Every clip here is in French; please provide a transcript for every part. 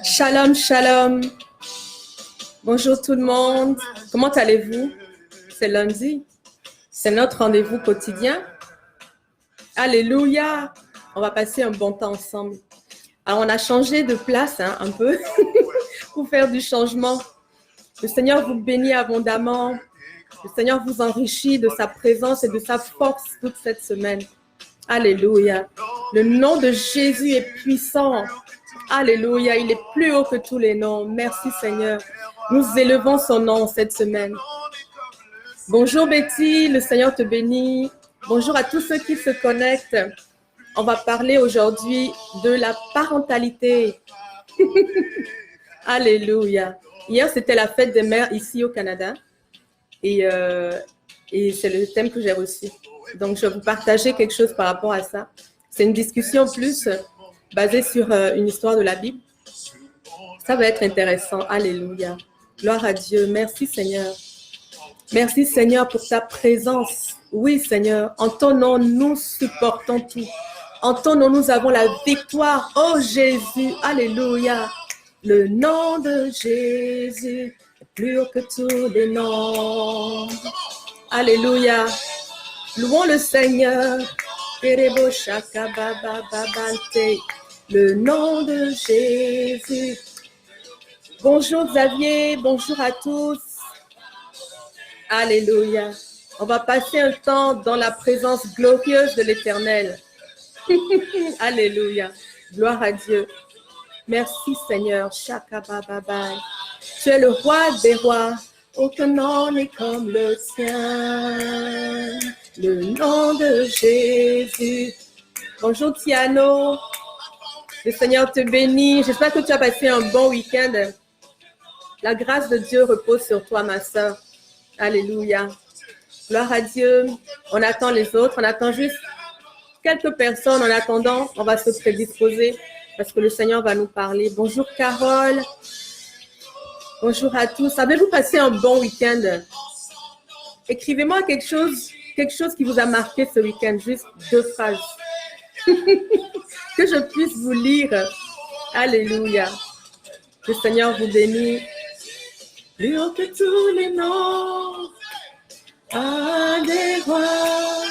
Shalom, shalom. Bonjour tout le monde. Comment allez-vous? C'est lundi. C'est notre rendez-vous quotidien. Alléluia. On va passer un bon temps ensemble. Alors, on a changé de place un peu pour faire du changement. Le Seigneur vous bénit abondamment. Le Seigneur vous enrichit de sa présence et de sa force toute cette semaine. Alléluia. Le nom de Jésus est puissant. Alléluia. Il est plus haut que tous les noms. Merci Seigneur. Nous élevons son nom cette semaine. Bonjour Betty, le Seigneur te bénit. Bonjour à tous ceux qui se connectent. On va parler aujourd'hui de la parentalité. Alléluia. Hier, c'était la fête des mères ici au Canada. Et c'est le thème que j'ai reçu. Donc, je vais vous partager quelque chose par rapport à ça. C'est une discussion plus basée sur une histoire de la Bible. Ça va être intéressant. Alléluia. Gloire à Dieu. Merci Seigneur. Merci Seigneur pour ta présence. Oui Seigneur, en ton nom, nous supportons tout. En ton nom, nous avons la victoire. Oh Jésus, alléluia. Le nom de Jésus est plus haut que tous les noms. Alléluia. Louons le Seigneur. Le nom de Jésus. Bonjour Xavier, bonjour à tous. Alléluia. On va passer un temps dans la présence glorieuse de l'Éternel. Alléluia. Gloire à Dieu. Merci Seigneur. Shakabababai. Tu es le roi des rois. Aucun nom n'est comme le tien. Le nom de Jésus. Bonjour Tiano. Le Seigneur te bénit. J'espère que tu as passé un bon week-end. La grâce de Dieu repose sur toi, ma soeur. Alléluia. Gloire à Dieu. On attend les autres. On attend juste quelques personnes. En attendant, on va se prédisposer parce que le Seigneur va nous parler. Bonjour Carole. Bonjour à tous. Avez-vous passé un bon week-end? Écrivez-moi quelque chose qui vous a marqué ce week-end. Juste 2 phrases. Que je puisse vous lire. Alléluia. Le Seigneur vous bénit. Plus haut que tous les noms. Ah, des rois.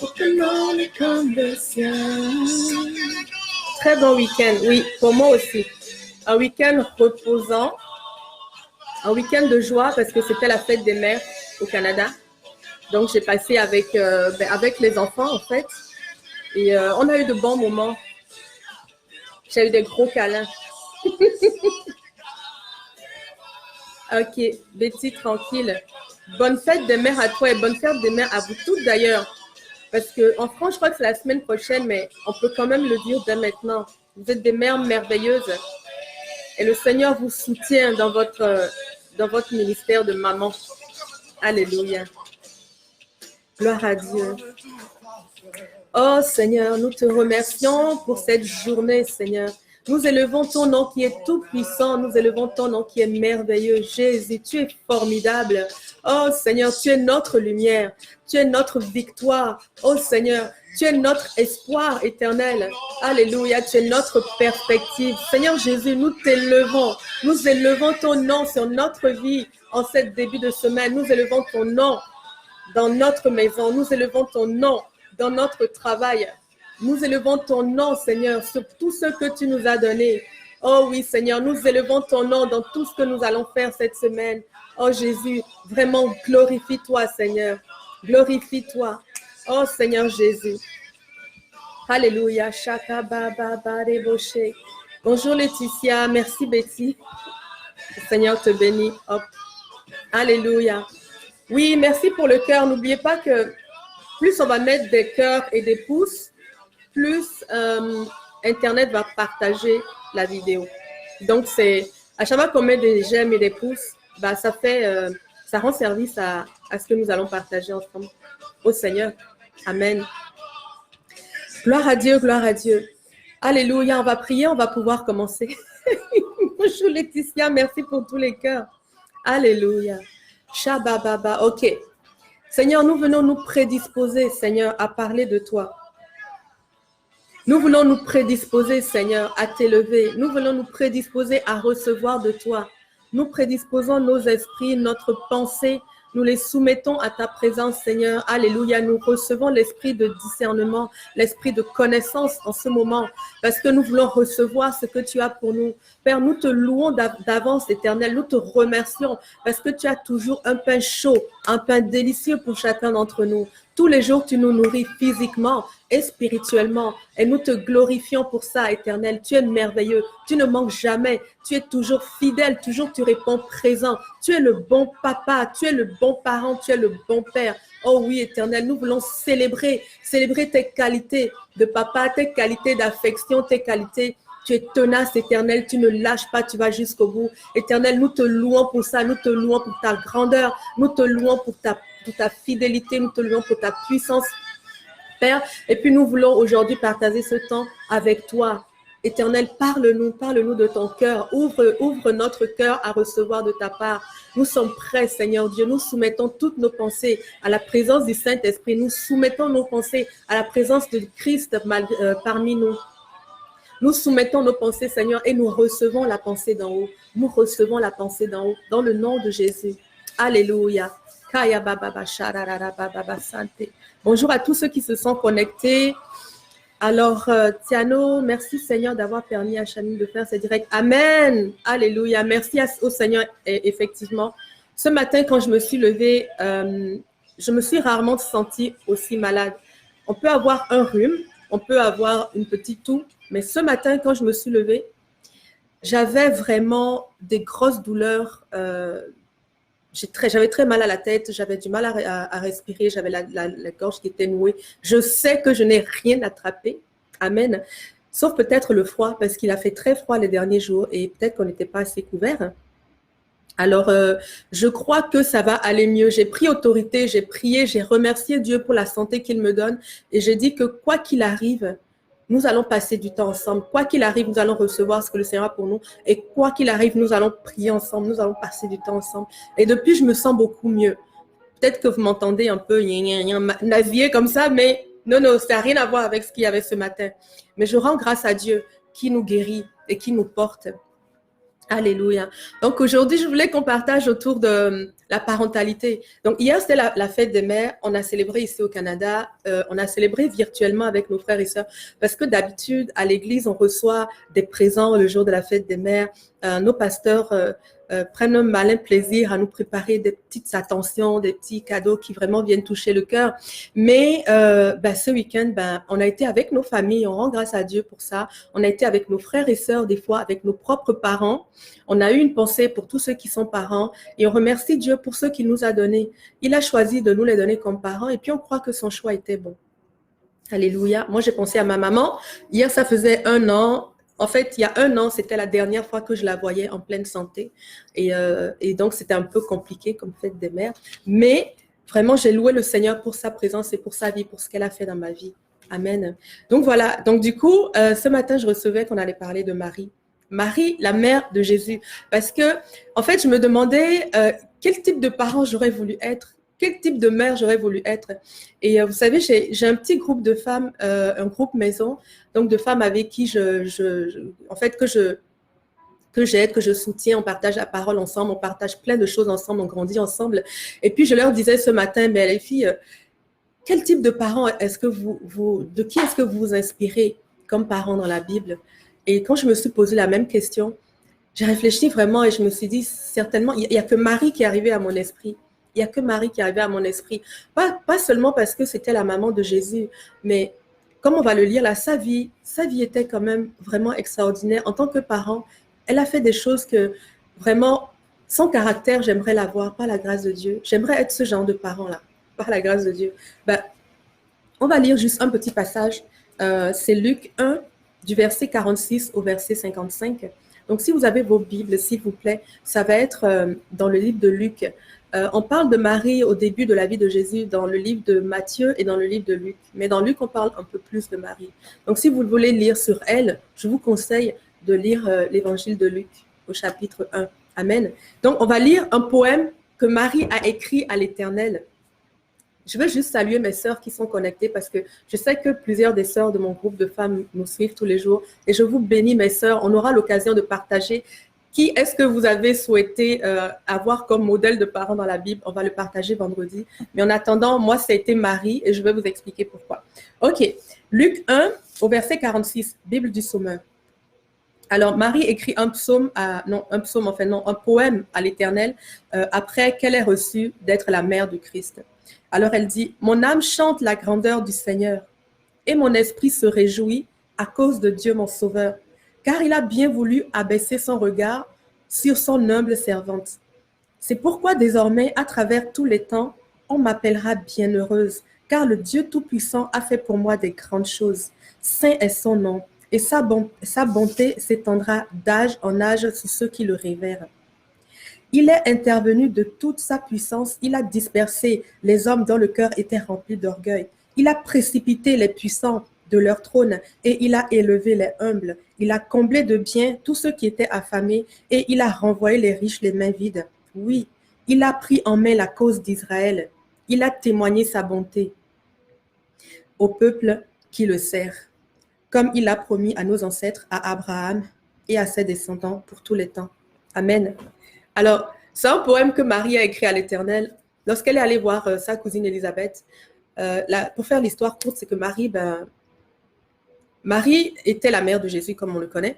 Aucun nom n'est comme le sien. Très bon week-end. Oui, pour moi aussi. Un week-end reposant. Un week-end de joie parce que c'était la fête des mères au Canada. Donc, j'ai passé avec les enfants, en fait. Et on a eu de bons moments. J'ai eu des gros câlins. Ok, Betty, tranquille. Bonne fête des mères à toi et bonne fête des mères à vous toutes d'ailleurs. Parce qu'en France, je crois que c'est la semaine prochaine, mais on peut quand même le dire dès maintenant. Vous êtes des mères merveilleuses. Et le Seigneur vous soutient dans votre ministère de maman. Alléluia. Gloire à Dieu. Oh Seigneur, nous te remercions pour cette journée, Seigneur. Nous élevons ton nom qui est tout puissant. Nous élevons ton nom qui est merveilleux. Jésus, tu es formidable. Oh Seigneur, tu es notre lumière. Tu es notre victoire. Oh Seigneur, tu es notre espoir éternel. Alléluia, tu es notre perspective. Seigneur Jésus, nous t'élevons. Nous élevons ton nom sur notre vie en cette début de semaine. Nous élevons ton nom dans notre maison. Nous élevons ton nom dans notre travail. Nous élevons ton nom, Seigneur, sur tout ce que tu nous as donné. Oh oui, Seigneur, nous élevons ton nom dans tout ce que nous allons faire cette semaine. Oh Jésus, vraiment glorifie-toi, Seigneur. Glorifie-toi. Oh Seigneur Jésus. Alléluia. Bonjour Laetitia. Merci Betty. Le Seigneur te bénit. Hop. Alléluia. Oui, merci pour le cœur. N'oubliez pas que plus on va mettre des cœurs et des pouces, plus Internet va partager la vidéo. Donc, c'est à chaque fois qu'on met des j'aime et des pouces, bah, ça rend service à ce que nous allons partager ensemble. Au Seigneur. Amen. Gloire à Dieu, gloire à Dieu. Alléluia, on va prier, on va pouvoir commencer. Bonjour Laetitia, merci pour tous les cœurs. Alléluia. Shabababa, ok. Seigneur, nous venons nous prédisposer, Seigneur, à parler de toi. Nous voulons nous prédisposer, Seigneur, à t'élever. Nous voulons nous prédisposer à recevoir de toi. Nous prédisposons nos esprits, notre pensée. Nous les soumettons à ta présence, Seigneur. Alléluia. Nous recevons l'esprit de discernement, l'esprit de connaissance en ce moment, parce que nous voulons recevoir ce que tu as pour nous. Père, nous te louons d'avance, Éternel. Nous te remercions parce que tu as toujours un pain chaud, un pain délicieux pour chacun d'entre nous. Tous les jours, tu nous nourris physiquement et spirituellement. Et nous te glorifions pour ça, Éternel. Tu es merveilleux. Tu ne manques jamais. Tu es toujours fidèle. Toujours, tu réponds présent. Tu es le bon papa. Tu es le bon parent. Tu es le bon père. Oh oui, Éternel, nous voulons célébrer tes qualités de papa, tes qualités d'affection, tes qualités. Tu es tenace, Éternel, tu ne lâches pas, tu vas jusqu'au bout. Éternel, nous te louons pour ça, nous te louons pour ta grandeur, nous te louons pour ta fidélité, nous te louons pour ta puissance, Père. Et puis nous voulons aujourd'hui partager ce temps avec toi. Éternel, parle-nous de ton cœur. Ouvre notre cœur à recevoir de ta part. Nous sommes prêts, Seigneur Dieu. Nous soumettons toutes nos pensées à la présence du Saint-Esprit. Nous soumettons nos pensées à la présence de Christ parmi nous. Nous soumettons nos pensées, Seigneur, et nous recevons la pensée d'en haut. Nous recevons la pensée d'en haut, dans le nom de Jésus. Alléluia. Bonjour à tous ceux qui se sont connectés. Alors, Tiano, merci Seigneur d'avoir permis à Chanine de faire ce direct. Amen. Alléluia. Merci au Seigneur. Et effectivement, ce matin, quand je me suis levée, je me suis rarement sentie aussi malade. On peut avoir un rhume, on peut avoir une petite toux, mais ce matin, quand je me suis levée, j'avais vraiment des grosses douleurs. J'avais très mal à la tête, j'avais du mal à respirer, j'avais la gorge qui était nouée. Je sais que je n'ai rien attrapé. Amen. Sauf peut-être le froid, parce qu'il a fait très froid les derniers jours et peut-être qu'on n'était pas assez couverts. Alors, je crois que ça va aller mieux. J'ai pris autorité, j'ai prié, j'ai remercié Dieu pour la santé qu'il me donne. Et j'ai dit que quoi qu'il arrive, nous allons passer du temps ensemble. Quoi qu'il arrive, nous allons recevoir ce que le Seigneur a pour nous. Et quoi qu'il arrive, nous allons prier ensemble. Nous allons passer du temps ensemble. Et depuis, je me sens beaucoup mieux. Peut-être que vous m'entendez un peu naviguer comme ça, mais non, ça n'a rien à voir avec ce qu'il y avait ce matin. Mais je rends grâce à Dieu qui nous guérit et qui nous porte. Alléluia. Donc aujourd'hui, je voulais qu'on partage autour de la parentalité. Donc hier, c'était la fête des mères. On a célébré ici au Canada. On a célébré virtuellement avec nos frères et sœurs parce que d'habitude, à l'église, on reçoit des présents le jour de la fête des mères. Nos pasteurs prennent un malin plaisir à nous préparer des petites attentions, des petits cadeaux qui vraiment viennent toucher le cœur. Mais ce week-end, on a été avec nos familles. On rend grâce à Dieu pour ça. On a été avec nos frères et sœurs, des fois avec nos propres parents. On a eu une pensée pour tous ceux qui sont parents et on remercie Dieu pour ceux qu'il nous a donnés. Il a choisi de nous les donner comme parents et puis on croit que son choix était bon. Alléluia. Moi, j'ai pensé à ma maman. Hier, ça faisait 1 an. En fait, il y a 1 an, c'était la dernière fois que je la voyais en pleine santé. Et donc, c'était un peu compliqué comme fête des mères. Mais vraiment, j'ai loué le Seigneur pour sa présence et pour sa vie, pour ce qu'elle a fait dans ma vie. Amen. Donc, voilà. Donc, du coup, ce matin, je recevais qu'on allait parler de Marie. Marie, la mère de Jésus. Parce que, en fait, je me demandais quel type de parent j'aurais voulu être. Quel type de mère j'aurais voulu être. Et vous savez, j'ai un petit groupe de femmes, un groupe maison, donc de femmes avec qui que j'aide, que je soutiens, on partage la parole ensemble, on partage plein de choses ensemble, on grandit ensemble. Et puis, je leur disais ce matin, mais les filles, quel type de parents est-ce que de qui est-ce que vous vous inspirez comme parents dans la Bible? Et quand je me suis posé la même question, j'ai réfléchi vraiment et je me suis dit, certainement, il n'y a que Marie qui est arrivée à mon esprit. Il n'y a que Marie qui est arrivée à mon esprit. Pas seulement parce que c'était la maman de Jésus, mais comme on va le lire là, sa vie était quand même vraiment extraordinaire. En tant que parent, elle a fait des choses que vraiment, son caractère, j'aimerais l'avoir par la grâce de Dieu. J'aimerais être ce genre de parent-là, par la grâce de Dieu. On va lire juste un petit passage. C'est Luc 1, du verset 46 au verset 55. Donc, si vous avez vos Bibles, s'il vous plaît, ça va être dans le livre de Luc. On parle de Marie au début de la vie de Jésus dans le livre de Matthieu et dans le livre de Luc. Mais dans Luc, on parle un peu plus de Marie. Donc, si vous voulez lire sur elle, je vous conseille de lire l'évangile de Luc au chapitre 1. Amen. Donc, on va lire un poème que Marie a écrit à l'Éternel. Je veux juste saluer mes sœurs qui sont connectées parce que je sais que plusieurs des sœurs de mon groupe de femmes nous suivent tous les jours et je vous bénis mes sœurs. On aura l'occasion de partager qui est-ce que vous avez souhaité avoir comme modèle de parents dans la Bible. On va le partager vendredi. Mais en attendant, moi, ça a été Marie et je vais vous expliquer pourquoi. OK. Luc 1 au verset 46, Bible du Sommeur. Alors, Marie écrit un poème à l'Éternel après qu'elle ait reçu d'être la mère du Christ. Alors, elle dit, « Mon âme chante la grandeur du Seigneur et mon esprit se réjouit à cause de Dieu mon Sauveur, car il a bien voulu abaisser son regard sur son humble servante. C'est pourquoi désormais, à travers tous les temps, on m'appellera bienheureuse, car le Dieu Tout-Puissant a fait pour moi des grandes choses. Saint est son nom. Et sa bonté s'étendra d'âge en âge sur ceux qui le révèrent. Il est intervenu de toute sa puissance, il a dispersé les hommes dont le cœur était rempli d'orgueil. Il a précipité les puissants de leur trône et il a élevé les humbles. Il a comblé de biens tous ceux qui étaient affamés et il a renvoyé les riches les mains vides. Oui, il a pris en main la cause d'Israël. Il a témoigné sa bonté au peuple qui le sert, comme il a promis à nos ancêtres, à Abraham et à ses descendants pour tous les temps. Amen. Alors, c'est un poème que Marie a écrit à l'Éternel lorsqu'elle est allée voir sa cousine Élisabeth. Pour faire l'histoire courte, c'est que Marie était la mère de Jésus, comme on le connaît.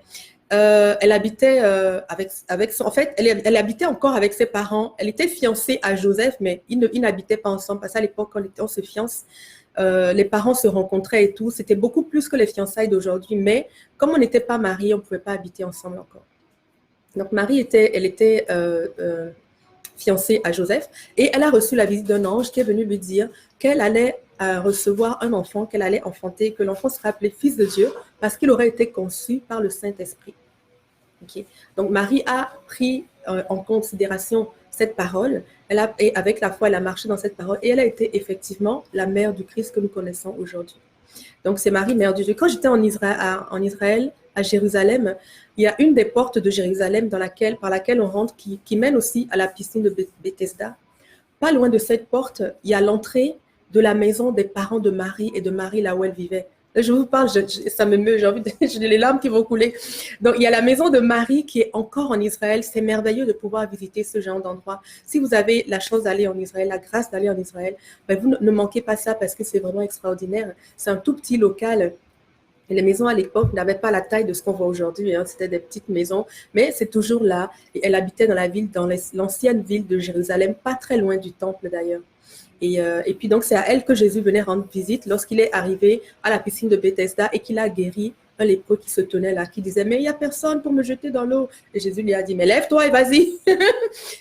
Elle habitait elle habitait encore avec ses parents. Elle était fiancée à Joseph, mais ils n'habitaient pas ensemble. Parce qu'à l'époque, quand on se fiance, les parents se rencontraient et tout. C'était beaucoup plus que les fiançailles d'aujourd'hui. Mais comme on n'était pas mariés, on ne pouvait pas habiter ensemble encore. Donc Marie était fiancée à Joseph et elle a reçu la visite d'un ange qui est venu lui dire qu'elle allait recevoir un enfant, qu'elle allait enfanter, que l'enfant serait appelé fils de Dieu parce qu'il aurait été conçu par le Saint-Esprit. Okay. Donc Marie a pris en considération cette parole, et avec la foi, elle a marché dans cette parole et elle a été effectivement la mère du Christ que nous connaissons aujourd'hui. Donc c'est Marie, mère de Dieu. Quand j'étais en Israël, à Jérusalem, il y a une des portes de Jérusalem par laquelle on rentre qui mène aussi à la piscine de Bethesda. Pas loin de cette porte, il y a l'entrée de la maison des parents de Marie et de Marie là où elle vivait. Là, je vous parle, ça me meut, j'ai les larmes qui vont couler. Donc, il y a la maison de Marie qui est encore en Israël. C'est merveilleux de pouvoir visiter ce genre d'endroit. Si vous avez la chance d'aller en Israël, la grâce d'aller en Israël, ben vous ne manquez pas ça parce que c'est vraiment extraordinaire. C'est un tout petit local. Et les maisons à l'époque n'avaient pas la taille de ce qu'on voit aujourd'hui. Hein. C'était des petites maisons, mais c'est toujours là. Et elle habitait dans l'ancienne ville de Jérusalem, pas très loin du temple d'ailleurs. Et puis donc, c'est à elle que Jésus venait rendre visite lorsqu'il est arrivé à la piscine de Bethesda et qu'il a guéri un lépreux qui se tenait là, qui disait « Mais il n'y a personne pour me jeter dans l'eau. » Et Jésus lui a dit « Mais lève-toi et vas-y. »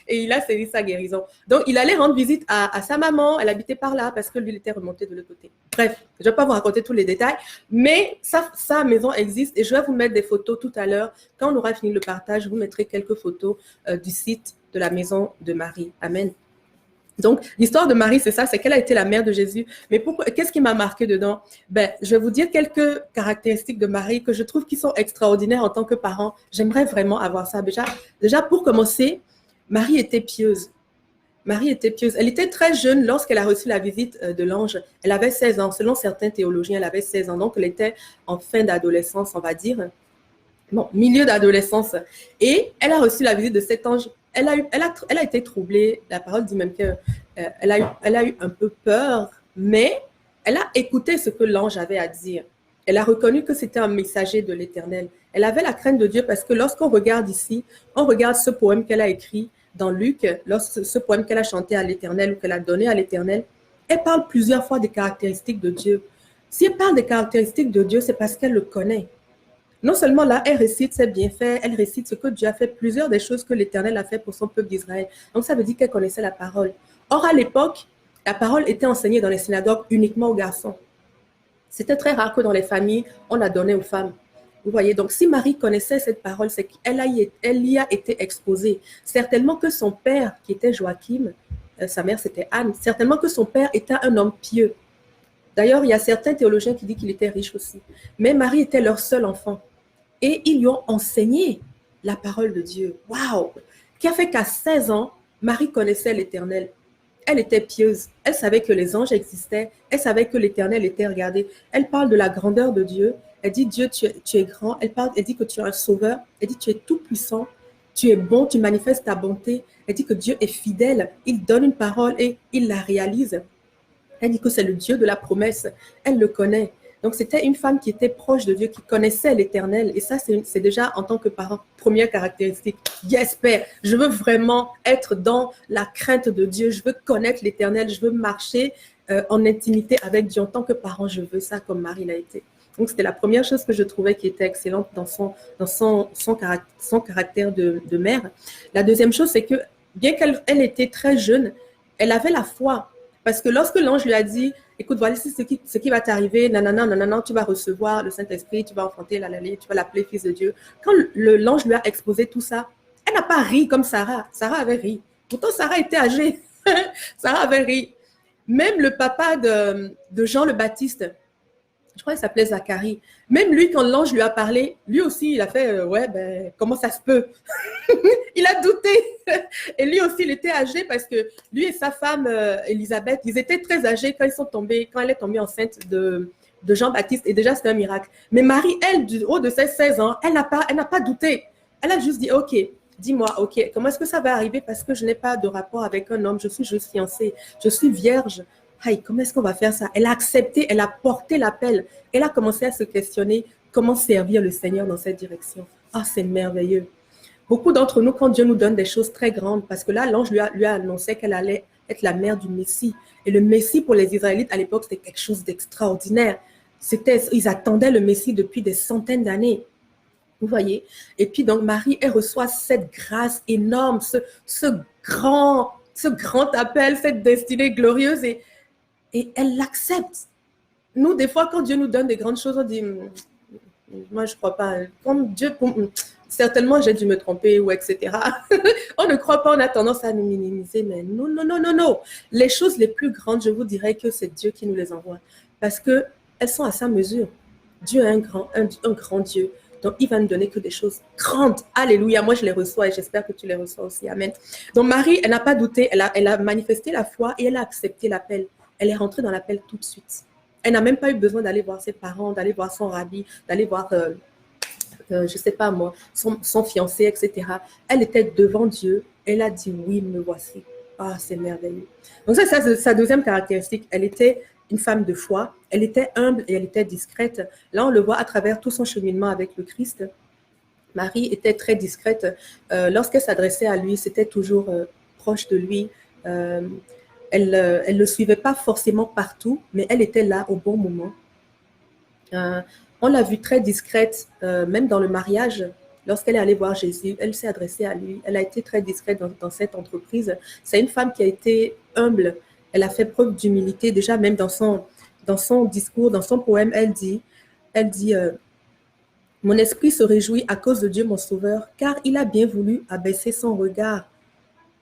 Et il a saisi sa guérison. Donc, il allait rendre visite à sa maman. Elle habitait par là parce que lui, il était remonté de l'autre côté. Bref, je ne vais pas vous raconter tous les détails, mais sa maison existe et je vais vous mettre des photos tout à l'heure. Quand on aura fini le partage, je vous mettrai quelques photos du site de la maison de Marie. Amen. Donc, l'histoire de Marie, c'est ça, c'est qu'elle a été la mère de Jésus. Mais qu'est-ce qui m'a marqué dedans? Je vais vous dire quelques caractéristiques de Marie que je trouve qui sont extraordinaires en tant que parent. J'aimerais vraiment avoir ça. Déjà, pour commencer, Marie était pieuse. Marie était pieuse. Elle était très jeune lorsqu'elle a reçu la visite de l'ange. Elle avait 16 ans. Selon certains théologiens, elle avait 16 ans. Donc, elle était en fin d'adolescence, on va dire. Bon, milieu d'adolescence. Et elle a reçu la visite de cet ange. Elle a été troublée. La parole dit même qu'elle a eu un peu peur, mais elle a écouté ce que l'ange avait à dire. Elle a reconnu que c'était un messager de l'Éternel. Elle avait la crainte de Dieu parce que lorsqu'on regarde ici, on regarde ce poème qu'elle a écrit dans Luc, ce poème qu'elle a chanté à l'Éternel ou qu'elle a donné à l'Éternel, elle parle plusieurs fois des caractéristiques de Dieu. Si elle parle des caractéristiques de Dieu, c'est parce qu'elle le connaît. Non seulement là, elle récite ses bienfaits, elle récite ce que Dieu a fait, plusieurs des choses que l'Éternel a fait pour son peuple d'Israël. Donc, ça veut dire qu'elle connaissait la parole. Or, à l'époque, la parole était enseignée dans les synagogues uniquement aux garçons. C'était très rare que dans les familles, on la donnait aux femmes. Vous voyez, donc si Marie connaissait cette parole, c'est qu'elle y a été exposée. Certainement que son père, qui était Joachim, sa mère c'était Anne, certainement que son père était un homme pieux. D'ailleurs, il y a certains théologiens qui disent qu'il était riche aussi. Mais Marie était leur seul enfant. Et ils lui ont enseigné la parole de Dieu. Waouh! Qui a fait qu'à 16 ans, Marie connaissait l'Éternel. Elle était pieuse. Elle savait que les anges existaient. Elle savait que l'Éternel était regardé. Elle parle de la grandeur de Dieu. Elle dit, Dieu, tu es grand. Elle dit que tu es un sauveur. Elle dit, tu es tout puissant. Tu es bon, tu manifestes ta bonté. Elle dit que Dieu est fidèle. Il donne une parole et il la réalise. Elle dit que c'est le Dieu de la promesse. Elle le connaît. Donc, c'était une femme qui était proche de Dieu, qui connaissait l'Éternel. Et ça, c'est déjà, en tant que parent, première caractéristique. Yes, Père, je veux vraiment être dans la crainte de Dieu. Je veux connaître l'Éternel. Je veux marcher en intimité avec Dieu. En tant que parent, je veux ça comme Marie l'a été. Donc, c'était la première chose que je trouvais qui était excellente dans son caractère de mère. La deuxième chose, c'est que bien qu'elle était très jeune, elle avait la foi. Parce que lorsque l'ange lui a dit, écoute, voici ce qui va t'arriver, nanana, nanana, tu vas recevoir le Saint-Esprit, tu vas enfanter tu vas l'appeler fils de Dieu. Quand l'ange lui a exposé tout ça, elle n'a pas ri comme Sarah. Sarah avait ri. Pourtant, Sarah était âgée. Sarah avait ri. Même le papa de Jean le Baptiste, je crois qu'il s'appelait Zacharie. Même lui, quand l'ange lui a parlé, lui aussi, il a fait, ouais, ben, comment ça se peut? Il a douté. Et lui aussi, il était âgé parce que lui et sa femme, Élisabeth, ils étaient très âgés quand elle est tombée enceinte de Jean-Baptiste. Et déjà, c'était un miracle. Mais Marie, elle, du haut de ses 16 ans, elle n'a pas douté. Elle a juste dit, OK, dis-moi, OK, comment est-ce que ça va arriver? Parce que je n'ai pas de rapport avec un homme. Je suis juste fiancée. Je suis vierge. Hey, comment est-ce qu'on va faire ça? Elle a accepté, elle a porté l'appel. Elle a commencé à se questionner comment servir le Seigneur dans cette direction. Ah, c'est merveilleux. Beaucoup d'entre nous, quand Dieu nous donne des choses très grandes, parce que là, l'ange lui a annoncé qu'elle allait être la mère du Messie. Et le Messie, pour les Israélites, à l'époque, c'était quelque chose d'extraordinaire. Ils attendaient le Messie depuis des centaines d'années. Vous voyez? Et puis, donc, Marie, elle reçoit cette grâce énorme, ce grand appel, cette destinée glorieuse, et elle l'accepte. Nous, des fois, quand Dieu nous donne des grandes choses, on dit, moi, je ne crois pas. Comme Dieu, certainement, j'ai dû me tromper, ou etc. On ne croit pas, on a tendance à nous minimiser, mais non, non, non, non, non. Les choses les plus grandes, je vous dirais que c'est Dieu qui nous les envoie, parce qu'elles sont à sa mesure. Dieu est un grand Dieu. Donc, il va nous donner que des choses grandes. Alléluia. Moi, je les reçois et j'espère que tu les reçois aussi. Amen. Donc, Marie, elle n'a pas douté. Elle a manifesté la foi et elle a accepté l'appel. Elle est rentrée dans l'appel tout de suite. Elle n'a même pas eu besoin d'aller voir ses parents, d'aller voir son rabbi, d'aller voir, je ne sais pas moi, son fiancé, etc. Elle était devant Dieu. Elle a dit, oui, me voici. Ah, c'est merveilleux. Donc, ça, c'est sa deuxième caractéristique. Elle était une femme de foi. Elle était humble et elle était discrète. Là, on le voit à travers tout son cheminement avec le Christ. Marie était très discrète. Lorsqu'elle s'adressait à lui, c'était toujours proche de lui. Elle ne le suivait pas forcément partout, mais elle était là au bon moment. On l'a vue très discrète, même dans le mariage. Lorsqu'elle est allée voir Jésus, elle s'est adressée à lui. Elle a été très discrète dans cette entreprise. C'est une femme qui a été humble. Elle a fait preuve d'humilité. Déjà, même dans son discours, dans son poème, elle dit mon esprit se réjouit à cause de Dieu, mon sauveur, car il a bien voulu abaisser son regard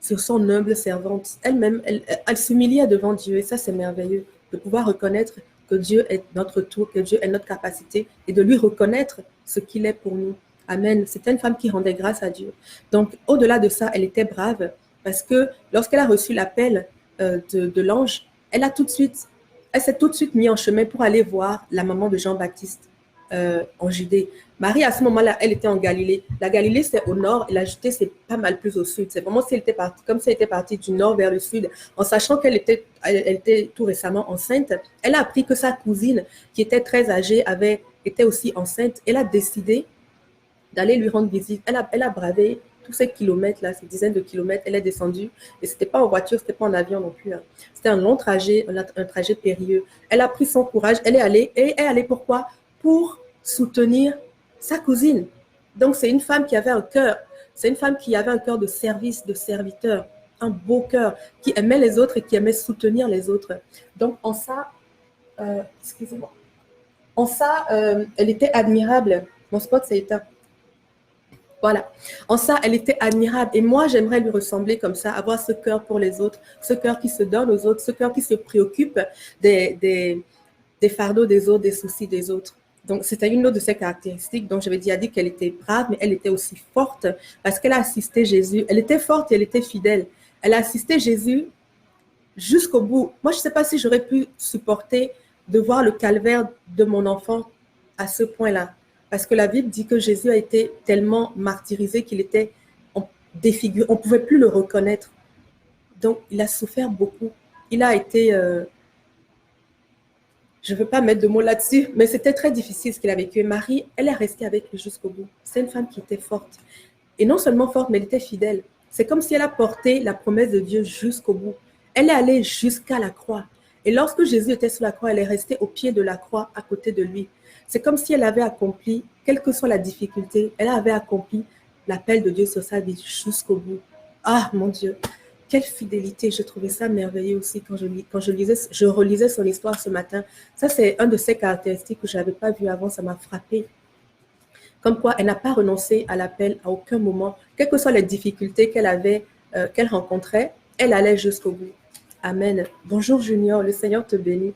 sur son humble servante. Elle-même, elle s'humiliait devant Dieu. Et ça, c'est merveilleux de pouvoir reconnaître que Dieu est notre tout, que Dieu est notre capacité et de lui reconnaître ce qu'il est pour nous. Amen. C'était une femme qui rendait grâce à Dieu. Donc, au-delà de ça, elle était brave parce que lorsqu'elle a reçu l'appel de l'ange, elle s'est tout de suite mise en chemin pour aller voir la maman de Jean-Baptiste en Judée. Marie, à ce moment-là, elle était en Galilée. La Galilée, c'est au nord et la Judée, c'est pas mal plus au sud. C'est vraiment comme si elle était partie du nord vers le sud, en sachant qu'elle était tout récemment enceinte. Elle a appris que sa cousine, qui était très âgée, était aussi enceinte. Elle a décidé d'aller lui rendre visite. Elle a bravé tous ces kilomètres-là, ces dizaines de kilomètres. Elle est descendue. Et ce n'était pas en voiture, ce n'était pas en avion non plus. Hein. C'était un long trajet, un trajet périlleux. Elle a pris son courage. Elle est allée. Et elle est allée pourquoi? Pour soutenir sa cousine. Donc, c'est une femme qui avait un cœur. C'est une femme qui avait un cœur de service, de serviteur. Un beau cœur, qui aimait les autres et qui aimait soutenir les autres. Donc, en ça, excusez-moi. En ça, elle était admirable. Mon spot s'est éteint. Voilà. En ça, elle était admirable. Et moi, j'aimerais lui ressembler comme ça, avoir ce cœur pour les autres, ce cœur qui se donne aux autres, ce cœur qui se préoccupe des fardeaux des autres, des soucis des autres. Donc, c'était une autre de ses caractéristiques. Donc, j'avais déjà dit qu'elle était brave, mais elle était aussi forte parce qu'elle a assisté Jésus. Elle était forte et elle était fidèle. Elle a assisté Jésus jusqu'au bout. Moi, je ne sais pas si j'aurais pu supporter de voir le calvaire de mon enfant à ce point-là. Parce que la Bible dit que Jésus a été tellement martyrisé qu'il était défiguré. On ne pouvait plus le reconnaître. Donc, il a souffert beaucoup. Il a été... je ne veux pas mettre de mots là-dessus, mais c'était très difficile ce qu'il a vécu. Marie, elle est restée avec lui jusqu'au bout. C'est une femme qui était forte. Et non seulement forte, mais elle était fidèle. C'est comme si elle a porté la promesse de Dieu jusqu'au bout. Elle est allée jusqu'à la croix. Et lorsque Jésus était sur la croix, elle est restée au pied de la croix à côté de lui. C'est comme si elle avait accompli, quelle que soit la difficulté, elle avait accompli l'appel de Dieu sur sa vie jusqu'au bout. Ah, mon Dieu, quelle fidélité. Je trouvais ça merveilleux aussi quand je relisais son histoire ce matin. Ça, c'est un de ses caractéristiques que je n'avais pas vu avant. Ça m'a frappé. Comme quoi, elle n'a pas renoncé à l'appel à aucun moment. Quelles que soient les difficultés qu'elle avait, qu'elle rencontrait, elle allait jusqu'au bout. Amen. Bonjour Junior, le Seigneur te bénit.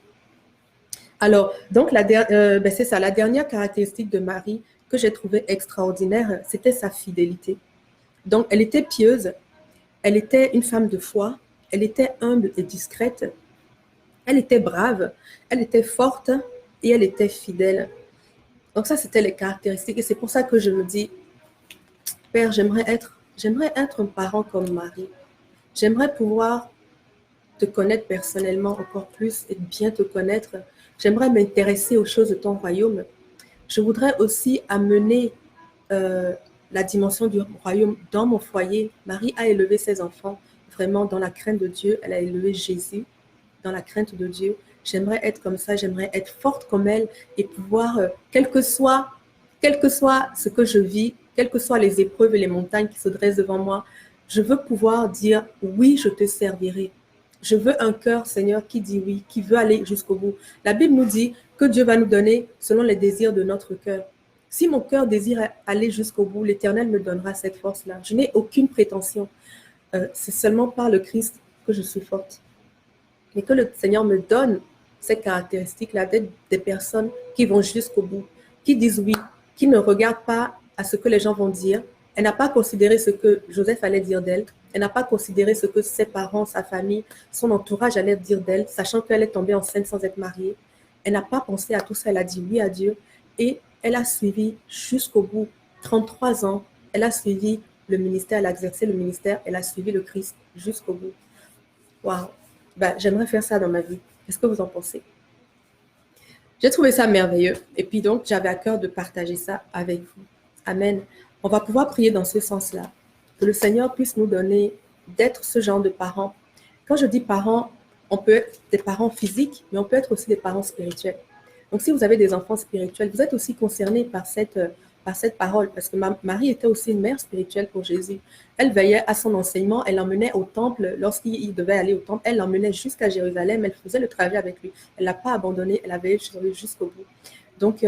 Alors, donc, c'est ça, la dernière caractéristique de Marie que j'ai trouvée extraordinaire, c'était sa fidélité. Donc, elle était pieuse, elle était une femme de foi, elle était humble et discrète, elle était brave, elle était forte et elle était fidèle. Donc ça, c'était les caractéristiques. Et c'est pour ça que je me dis, Père, j'aimerais être un parent comme Marie. J'aimerais pouvoir te connaître personnellement encore plus et bien te connaître. J'aimerais m'intéresser aux choses de ton royaume. Je voudrais aussi amener la dimension du royaume dans mon foyer. Marie a élevé ses enfants vraiment dans la crainte de Dieu. Elle a élevé Jésus dans la crainte de Dieu. J'aimerais être comme ça, j'aimerais être forte comme elle et pouvoir, quel que soit ce que je vis, quelles que soient les épreuves et les montagnes qui se dressent devant moi, je veux pouvoir dire oui, je te servirai. Je veux un cœur, Seigneur, qui dit oui, qui veut aller jusqu'au bout. La Bible nous dit que Dieu va nous donner selon les désirs de notre cœur. Si mon cœur désire aller jusqu'au bout, l'Éternel me donnera cette force-là. Je n'ai aucune prétention. C'est seulement par le Christ que je suis forte. Et que le Seigneur me donne ces caractéristiques-là d'être des personnes qui vont jusqu'au bout, qui disent oui, qui ne regardent pas à ce que les gens vont dire. Elle n'a pas considéré ce que Joseph allait dire d'elle. Elle n'a pas considéré ce que ses parents, sa famille, son entourage allaient dire d'elle, sachant qu'elle est tombée enceinte sans être mariée. Elle n'a pas pensé à tout ça. Elle a dit oui à Dieu et elle a suivi jusqu'au bout. 33 ans, elle a suivi le ministère, elle a exercé le ministère, elle a suivi le Christ jusqu'au bout. Waouh! Ben, j'aimerais faire ça dans ma vie. Qu'est-ce que vous en pensez? J'ai trouvé ça merveilleux. Et puis donc, j'avais à cœur de partager ça avec vous. Amen. On va pouvoir prier dans ce sens-là. Que le Seigneur puisse nous donner d'être ce genre de parents. Quand je dis parents, on peut être des parents physiques, mais on peut être aussi des parents spirituels. Donc, si vous avez des enfants spirituels, vous êtes aussi concernés par cette parole, parce que Marie était aussi une mère spirituelle pour Jésus. Elle veillait à son enseignement, elle l'emmenait au temple, lorsqu'il devait aller au temple, elle l'emmenait jusqu'à Jérusalem, elle faisait le trajet avec lui, elle ne l'a pas abandonné, elle avait veillé jusqu'au bout. Donc,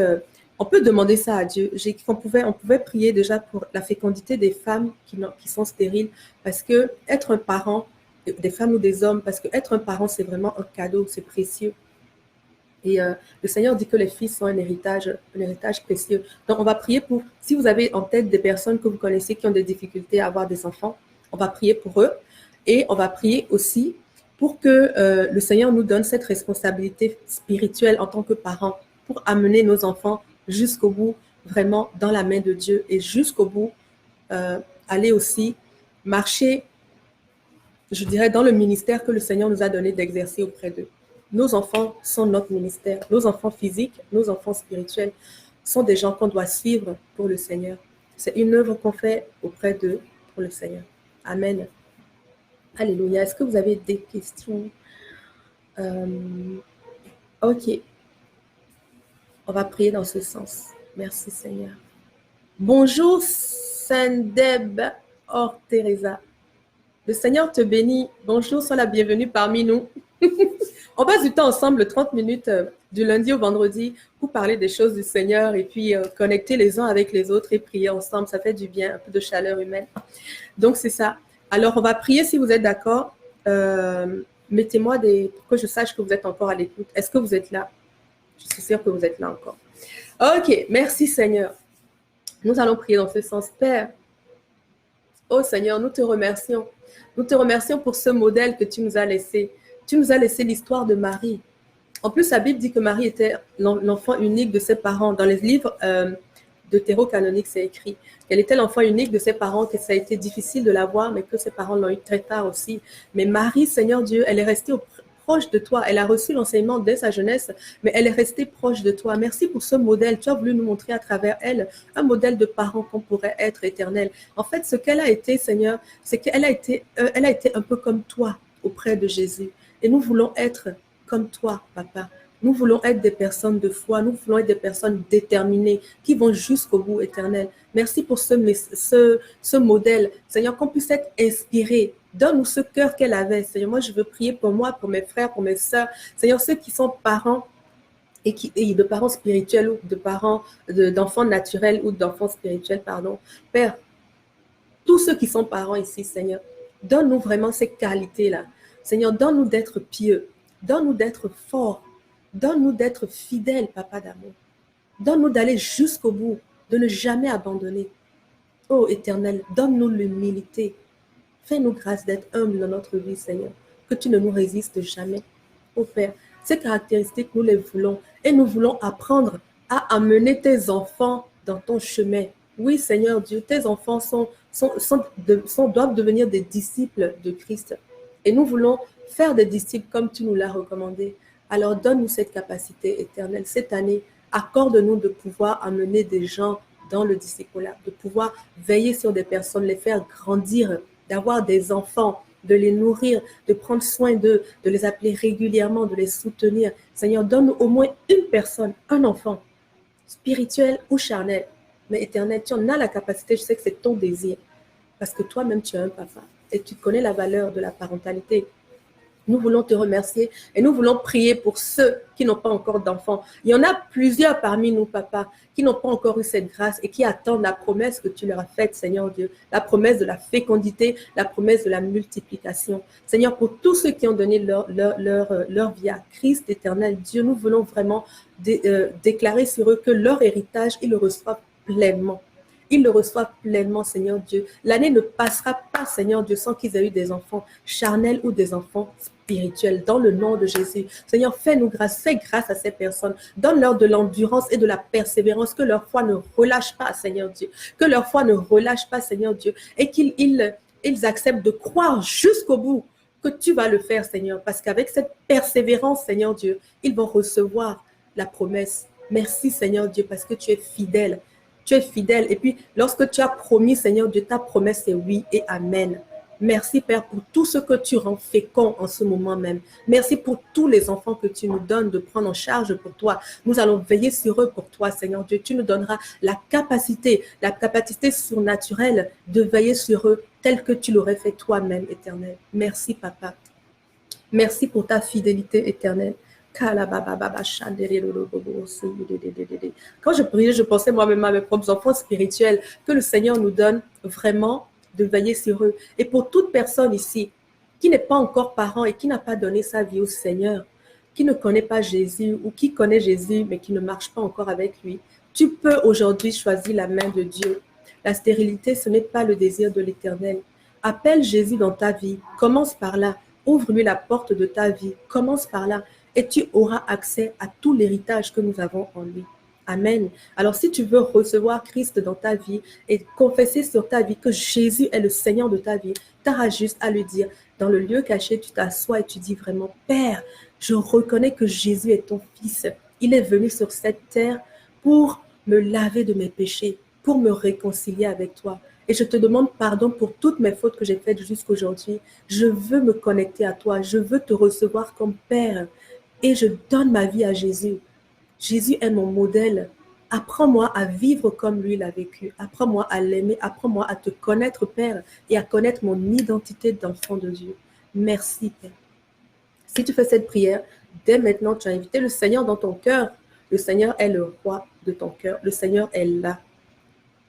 on peut demander ça à Dieu. On pouvait prier déjà pour la fécondité des femmes qui sont stériles, parce que être un parent, des femmes ou des hommes, parce que être un parent, c'est vraiment un cadeau, c'est précieux. Et le Seigneur dit que les fils sont un héritage précieux. Donc, on va prier pour, si vous avez en tête des personnes que vous connaissez qui ont des difficultés à avoir des enfants, on va prier pour eux. Et on va prier aussi pour que le Seigneur nous donne cette responsabilité spirituelle en tant que parents pour amener nos enfants jusqu'au bout, vraiment dans la main de Dieu et jusqu'au bout, aller aussi marcher, je dirais, dans le ministère que le Seigneur nous a donné d'exercer auprès d'eux. Nos enfants sont notre ministère. Nos enfants physiques, nos enfants spirituels sont des gens qu'on doit suivre pour le Seigneur. C'est une œuvre qu'on fait auprès d'eux pour le Seigneur. Amen. Alléluia. Est-ce que vous avez des questions? Ok. On va prier dans ce sens. Merci Seigneur. Bonjour Sandeb Or Teresa. Le Seigneur te bénit. Bonjour, sois la bienvenue parmi nous. On passe du temps ensemble, 30 minutes du lundi au vendredi pour parler des choses du Seigneur et puis connecter les uns avec les autres et prier ensemble. Ça fait du bien, un peu de chaleur humaine. Donc, c'est ça. Alors, on va prier si vous êtes d'accord. Mettez-moi pour que je sache que vous êtes encore à l'écoute. Est-ce que vous êtes là? Je suis sûre que vous êtes là encore. Ok, merci Seigneur. Nous allons prier dans ce sens. Père, oh Seigneur, nous te remercions. Nous te remercions pour ce modèle que tu nous as laissé. Tu nous as laissé l'histoire de Marie. En plus, la Bible dit que Marie était l'enfant unique de ses parents. Dans les livres deutéro-canoniques, c'est écrit qu'elle était l'enfant unique de ses parents, que ça a été difficile de l'avoir, mais que ses parents l'ont eu très tard aussi. Mais Marie, Seigneur Dieu, elle est restée proche de toi. Elle a reçu l'enseignement dès sa jeunesse, mais elle est restée proche de toi. Merci pour ce modèle. Tu as voulu nous montrer à travers elle un modèle de parent qu'on pourrait être éternel. En fait, ce qu'elle a été, Seigneur, c'est qu'elle a été un peu comme toi auprès de Jésus. Et nous voulons être comme toi, Papa. Nous voulons être des personnes de foi, nous voulons être des personnes déterminées qui vont jusqu'au bout éternel. Merci pour ce modèle. Seigneur, qu'on puisse être inspiré. Donne-nous ce cœur qu'elle avait. Seigneur, moi, je veux prier pour moi, pour mes frères, pour mes sœurs. Seigneur, ceux qui sont parents et de parents spirituels ou de parents d'enfants naturels ou d'enfants spirituels, pardon. Père, tous ceux qui sont parents ici, Seigneur, donne-nous vraiment ces qualités-là. Seigneur, donne-nous d'être pieux. Donne-nous d'être forts. Donne-nous d'être fidèles, Papa d'amour. Donne-nous d'aller jusqu'au bout, de ne jamais abandonner. Oh Éternel, donne-nous l'humilité. Fais-nous grâce d'être humbles dans notre vie, Seigneur. Que tu ne nous résistes jamais. Oh Père, ces caractéristiques, nous les voulons. Et nous voulons apprendre à amener tes enfants dans ton chemin. Oui, Seigneur Dieu, tes enfants doivent devenir des disciples de Christ. Et nous voulons faire des disciples comme tu nous l'as recommandé. Alors donne-nous cette capacité éternelle. Cette année, accorde-nous de pouvoir amener des gens dans le discipulat, de pouvoir veiller sur des personnes, les faire grandir, d'avoir des enfants, de les nourrir, de prendre soin d'eux, de les appeler régulièrement, de les soutenir. Seigneur, donne-nous au moins une personne, un enfant, spirituel ou charnel. Mais éternel, tu en as la capacité, je sais que c'est ton désir. Parce que toi-même, tu es un papa et tu connais la valeur de la parentalité. Nous voulons te remercier et nous voulons prier pour ceux qui n'ont pas encore d'enfants. Il y en a plusieurs parmi nous, papa, qui n'ont pas encore eu cette grâce et qui attendent la promesse que tu leur as faite, Seigneur Dieu. La promesse de la fécondité, la promesse de la multiplication. Seigneur, pour tous ceux qui ont donné leur vie à Christ éternel, Dieu, nous voulons vraiment déclarer sur eux que leur héritage, ils le reçoivent pleinement. Ils le reçoivent pleinement, Seigneur Dieu. L'année ne passera pas, Seigneur Dieu, sans qu'ils aient eu des enfants charnels ou des enfants spirituels, dans le nom de Jésus. Seigneur, fais-nous grâce, fais grâce à ces personnes. Donne-leur de l'endurance et de la persévérance, que leur foi ne relâche pas, Seigneur Dieu. Que leur foi ne relâche pas, Seigneur Dieu. Et qu'ils acceptent de croire jusqu'au bout que tu vas le faire, Seigneur. Parce qu'avec cette persévérance, Seigneur Dieu, ils vont recevoir la promesse. Merci, Seigneur Dieu, parce que tu es fidèle. Tu es fidèle. Et puis, lorsque tu as promis, Seigneur Dieu, ta promesse est oui et amen. Merci, Père, pour tout ce que tu rends fécond en ce moment même. Merci pour tous les enfants que tu nous donnes de prendre en charge pour toi. Nous allons veiller sur eux pour toi, Seigneur Dieu. Tu nous donneras la capacité surnaturelle de veiller sur eux telle que tu l'aurais fait toi-même, éternel. Merci, Papa. Merci pour ta fidélité éternelle. Quand je priais, je pensais moi-même à mes propres enfants spirituels, que le Seigneur nous donne vraiment de veiller sur eux. Et pour toute personne ici qui n'est pas encore parent et qui n'a pas donné sa vie au Seigneur, qui ne connaît pas Jésus ou qui connaît Jésus mais qui ne marche pas encore avec lui, tu peux aujourd'hui choisir la main de Dieu. La stérilité, ce n'est pas le désir de l'Éternel. Appelle Jésus dans ta vie. Commence par là. Ouvre-lui la porte de ta vie. Commence par là. Et tu auras accès à tout l'héritage que nous avons en lui. Amen. Alors, si tu veux recevoir Christ dans ta vie et confesser sur ta vie que Jésus est le Seigneur de ta vie, tu auras juste à lui dire, dans le lieu caché, tu t'assois et tu dis vraiment, Père, je reconnais que Jésus est ton Fils. Il est venu sur cette terre pour me laver de mes péchés, pour me réconcilier avec toi. Et je te demande pardon pour toutes mes fautes que j'ai faites jusqu'aujourd'hui. Je veux me connecter à toi. Je veux te recevoir comme Père. Et je donne ma vie à Jésus. Jésus est mon modèle. Apprends-moi à vivre comme lui l'a vécu. Apprends-moi à l'aimer. Apprends-moi à te connaître, Père, et à connaître mon identité d'enfant de Dieu. Merci, Père. Si tu fais cette prière, dès maintenant, tu as invité le Seigneur dans ton cœur. Le Seigneur est le roi de ton cœur. Le Seigneur est là.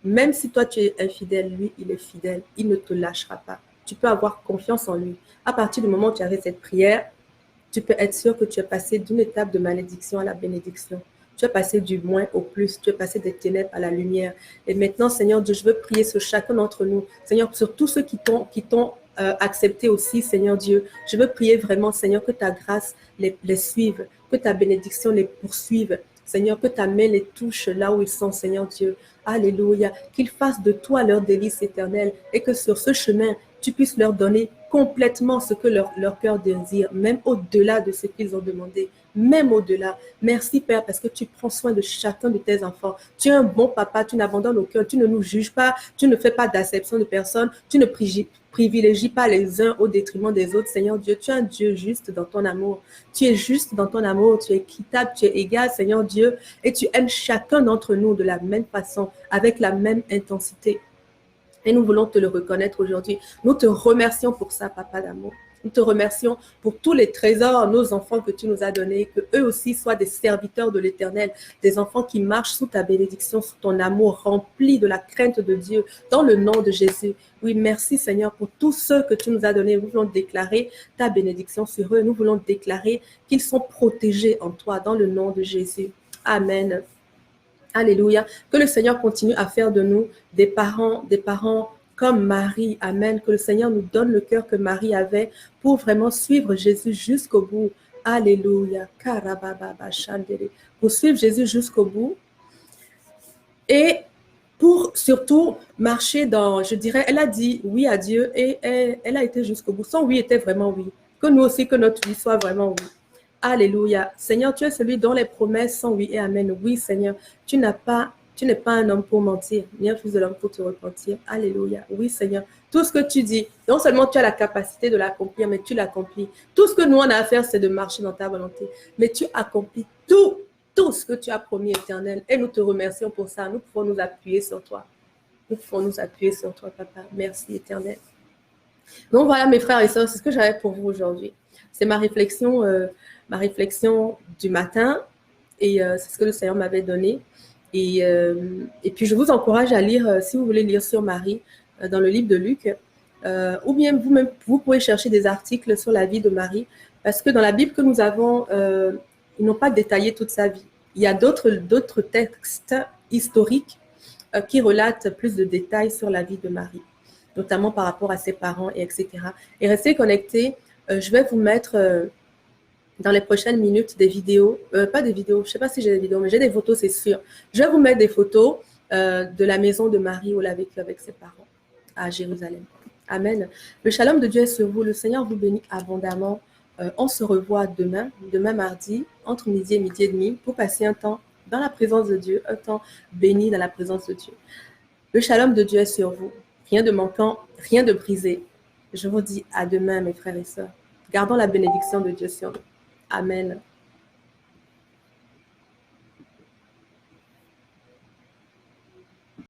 Même si toi, tu es infidèle, lui, il est fidèle. Il ne te lâchera pas. Tu peux avoir confiance en lui. À partir du moment où tu as fait cette prière, tu peux être sûr que tu es passé d'une étape de malédiction à la bénédiction. Tu es passé du moins au plus. Tu es passé des ténèbres à la lumière. Et maintenant, Seigneur Dieu, je veux prier sur chacun d'entre nous. Seigneur, sur tous ceux qui t'ont accepter aussi, Seigneur Dieu. Je veux prier vraiment, Seigneur, que ta grâce les suive, que ta bénédiction les poursuive. Seigneur, que ta main les touche là où ils sont, Seigneur Dieu. Alléluia. Qu'ils fassent de toi leur délice éternel et que sur ce chemin, tu puisses leur donner complètement ce que leur cœur désire, même au-delà de ce qu'ils ont demandé, même au-delà. Merci Père parce que tu prends soin de chacun de tes enfants. Tu es un bon papa, tu n'abandonnes aucun, tu ne nous juges pas, tu ne fais pas d'acception de personne, tu ne privilégies pas les uns au détriment des autres. Seigneur Dieu, tu es un Dieu juste dans ton amour. Tu es juste dans ton amour, tu es équitable, tu es égal, Seigneur Dieu, et tu aimes chacun d'entre nous de la même façon, avec la même intensité. Et nous voulons te le reconnaître aujourd'hui. Nous te remercions pour ça, Papa d'amour. Nous te remercions pour tous les trésors, nos enfants que tu nous as donnés, que eux aussi soient des serviteurs de l'Éternel, des enfants qui marchent sous ta bénédiction, sous ton amour, remplis de la crainte de Dieu, dans le nom de Jésus. Oui, merci Seigneur pour tous ceux que tu nous as donnés. Nous voulons déclarer ta bénédiction sur eux. Nous voulons déclarer qu'ils sont protégés en toi, dans le nom de Jésus. Amen. Alléluia. Que le Seigneur continue à faire de nous des parents comme Marie. Amen. Que le Seigneur nous donne le cœur que Marie avait pour vraiment suivre Jésus jusqu'au bout. Alléluia. Pour suivre Jésus jusqu'au bout. Et pour surtout marcher dans, je dirais, elle a dit oui à Dieu et elle a été jusqu'au bout. Son oui était vraiment oui. Que nous aussi, que notre oui soit vraiment oui. Alléluia. Seigneur, tu es celui dont les promesses sont oui et amen. Oui, Seigneur, tu n'es pas un homme pour mentir, ni un fils de l'homme pour te repentir. Alléluia. Oui, Seigneur. Tout ce que tu dis, non seulement tu as la capacité de l'accomplir, mais tu l'accomplis. Tout ce que nous on a à faire, c'est de marcher dans ta volonté. Mais tu accomplis tout ce que tu as promis, Éternel. Et nous te remercions pour ça. Nous pouvons nous appuyer sur toi. Nous pouvons nous appuyer sur toi, Papa. Merci, Éternel. Donc voilà, mes frères et sœurs, c'est ce que j'avais pour vous aujourd'hui. C'est ma réflexion du matin et c'est ce que le Seigneur m'avait donné. Et puis, je vous encourage à lire, si vous voulez lire sur Marie, dans le livre de Luc, ou bien vous-même, vous pouvez chercher des articles sur la vie de Marie, parce que dans la Bible que nous avons, ils n'ont pas détaillé toute sa vie. Il y a d'autres textes historiques qui relatent plus de détails sur la vie de Marie, notamment par rapport à ses parents, et etc. Et restez connectés. Je vais vous mettre dans les prochaines minutes des vidéos, pas des vidéos, je ne sais pas si j'ai des vidéos, mais j'ai des photos, c'est sûr. Je vais vous mettre des photos de la maison de Marie où elle a vécu avec ses parents à Jérusalem. Amen. Le shalom de Dieu est sur vous. Le Seigneur vous bénit abondamment. On se revoit demain mardi, entre midi et demi, pour passer un temps dans la présence de Dieu, un temps béni dans la présence de Dieu. Le shalom de Dieu est sur vous. Rien de manquant, rien de brisé. Je vous dis à demain, mes frères et sœurs. Gardons la bénédiction de Dieu sur nous. Amen.